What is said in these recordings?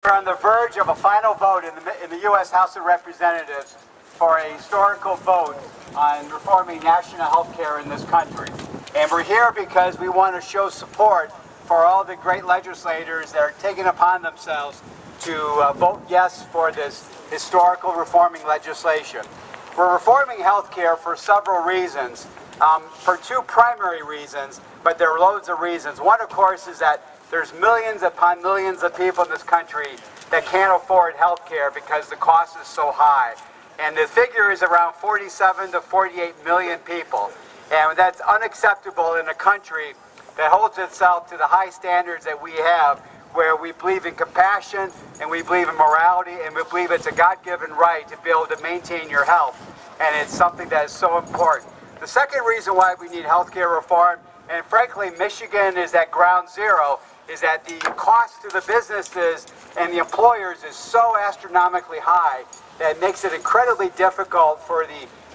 We're on the verge of a final vote in the U.S. House of Representatives for a historical vote on reforming national health care in this country. And we're here because we want to show support for all the great legislators that are taking upon themselves to vote yes for this historical reforming legislation. We're reforming health care for several reasons, for two primary reasons, but there are loads of reasons. One, of course, is that there's millions upon millions of people in this country that can't afford health care because the cost is so high. And the figure is around 47 to 48 million people. And that's unacceptable in a country that holds itself to the high standards that we have, where we believe in compassion and we believe in morality and we believe it's a God-given right to be able to maintain your health. And it's something that is so important. The second reason why we need health care reform, and frankly Michigan is at ground zero, is that the cost to the businesses and the employers is so astronomically high that it makes it incredibly difficult for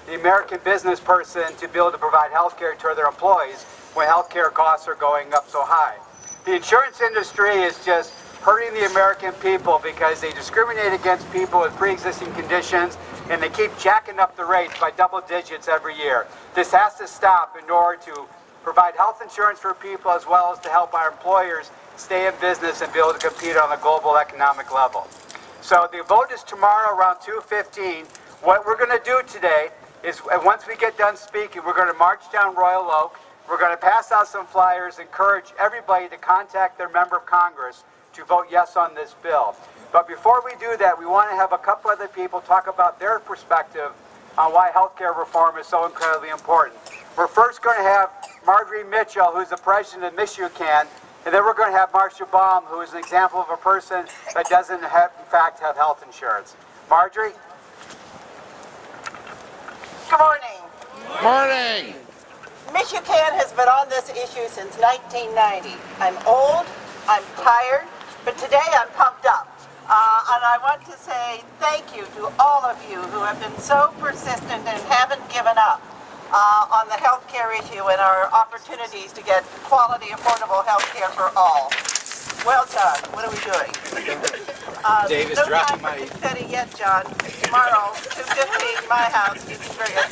the American business person to be able to provide health care to their employees when health care costs are going up so high. The insurance industry is just hurting the American people because they discriminate against people with pre-existing conditions and they keep jacking up the rates by double digits every year. This has to stop in order to provide health insurance for people as well as to help our employers stay in business and be able to compete on a global economic level. So the vote is tomorrow around 2:15. What we're going to do today is, once we get done speaking, we're going to march down Royal Oak. We're going to pass out some flyers, encourage everybody to contact their member of Congress to vote yes on this bill. But before we do that, we want to have a couple other people talk about their perspective on why health care reform is so incredibly important. We're first going to have Marjorie Mitchell, who's the president of Michigan, and then we're going to have Marsha Babe, who is an example of a person that doesn't have, in fact, have health insurance. Marjorie? Good morning. Morning. Michigan has been on this issue since 1990. I'm old, I'm tired, but today I'm pumped up. And I want to say thank you to all of you who have been so persistent and haven't given up on the health care issue and our opportunities to get quality, affordable health care for all. Well done. What are we doing? Dave is no dropping time for my... confetti yet, John. Tomorrow, 2:15, my house, you can bring it.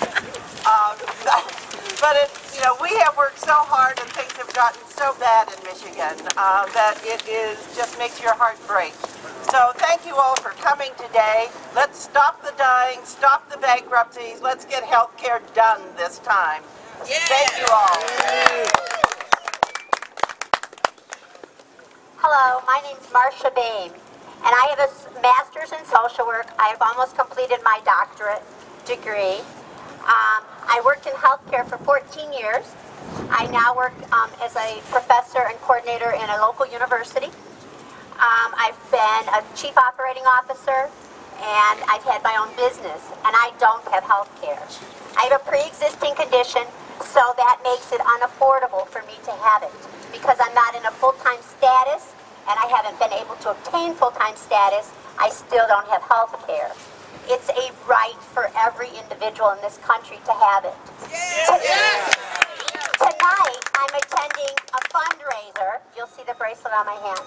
But you know, we have worked so hard and things have gotten so bad in Michigan that it just makes your heart break. So thank you all for coming today. Let's stop the dying, stop the bankruptcies. Let's get health care done this time. Yeah. Thank you all. Hello, my name's Marsha Babe, and I have a master's in social work. I have almost completed my doctorate degree. I worked in healthcare for 14 years. I now work as a professor and coordinator in a local university. I've been a chief operating officer, and I've had my own business, and I don't have health care. I have a pre-existing condition, so that makes it unaffordable for me to have it. Because I'm not in a full-time status, and I haven't been able to obtain full-time status, I still don't have health care. It's a right for every individual in this country to have it. Tonight, I'm attending a fundraiser, you'll see the bracelet on my hand,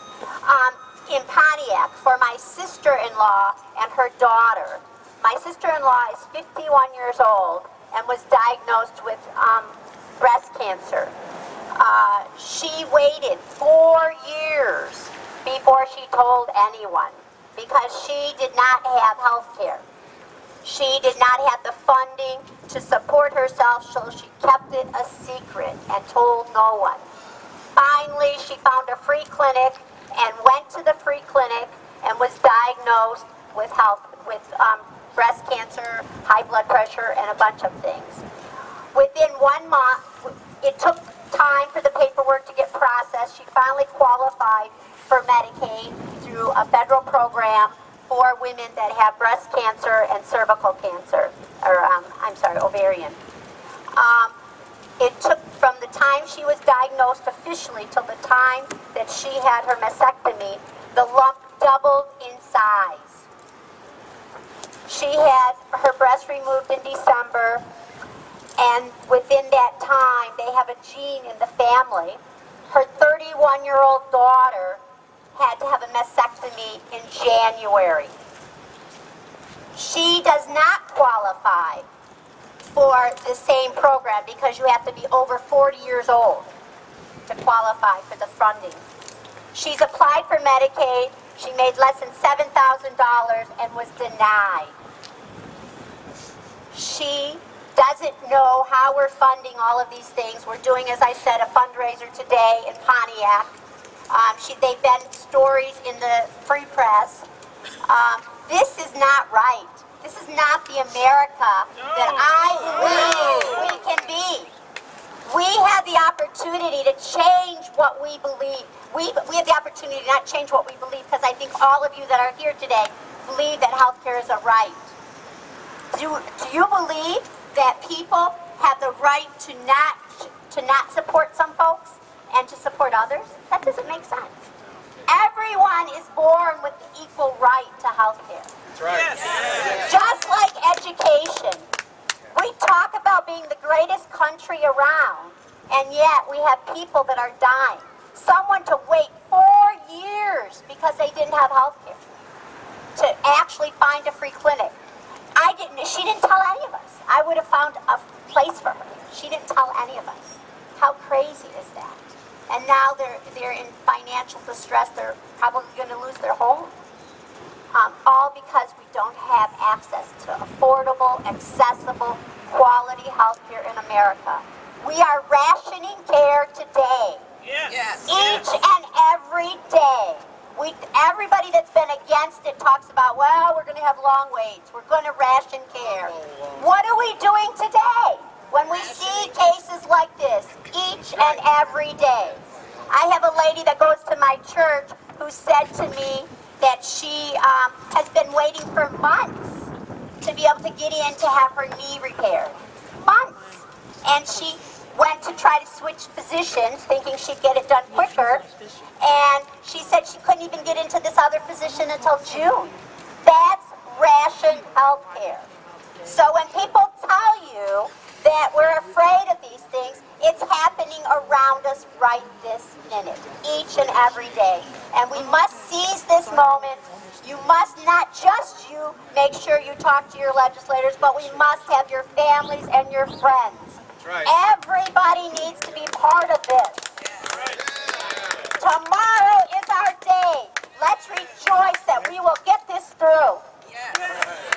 in Pontiac for my sister-in-law and her daughter. My sister-in-law is 51 years old and was diagnosed with breast cancer. She waited 4 years before she told anyone because she did not have health care. She did not have the funding to support herself, so she kept it a secret and told no one. Finally, she found a free clinic and went to the free clinic and was diagnosed with breast cancer, high blood pressure, and a bunch of things. Within 1 month, it took time for the paperwork to get processed. She finally qualified for Medicaid through a federal program for women that have breast cancer and cervical cancer, or ovarian. It took from the time she was diagnosed officially till the time that she had her mastectomy, the lump doubled in size. She had her breast removed in December, and within that time, they have a gene in the family. Her 31-year-old daughter had to have a mastectomy in January. She does not qualify for the same program because you have to be over 40 years old to qualify for the funding. She's applied for Medicaid. She made less than $7,000 and was denied. She doesn't know how we're funding all of these things. We're doing, as I said, a fundraiser today in Pontiac. They've been stories in the free press. This is not right. This is not the America that I believe we can be. We have the opportunity to change what we believe. We have the opportunity to not change what we believe, because I think all of you that are here today believe that health care is a right. Do you believe that people have the right to not support some folks and to support others? That doesn't make sense. Everyone is born with the equal right to health care. That's right. Yes. Just like education. We talk about being the greatest country around, and yet we have people that are dying. Someone to wait 4 years because they didn't have health care to actually find a free clinic. She didn't tell any of us. I would have found a place for her. She didn't tell any of us. How crazy is that? And now they're in financial distress. They're probably going to lose their home. All because we don't have access to affordable, accessible, quality health care in America. We are rationing care today. Yes. Each and every day. Everybody that's been against it talks about, well, we're going to have long waits. We're going to ration care. What are we doing today when we see cases like this each and every day? I have a lady that goes to my church who said to me that she has been waiting for months to be able to get in to have her knee repaired. Months. And she went to try to switch physicians, thinking she'd get it done quicker, and she said she couldn't even get into this other physician until June. That's rationed health care. So when people tell you that we're afraid of these things, it's happening around us right this minute, each and every day. And we must seize this moment. You must not just make sure you talk to your legislators, but we must have your families and your friends. Right. Everybody needs to be part of this. Right. Tomorrow is our day. Let's rejoice that we will get this through. Yes.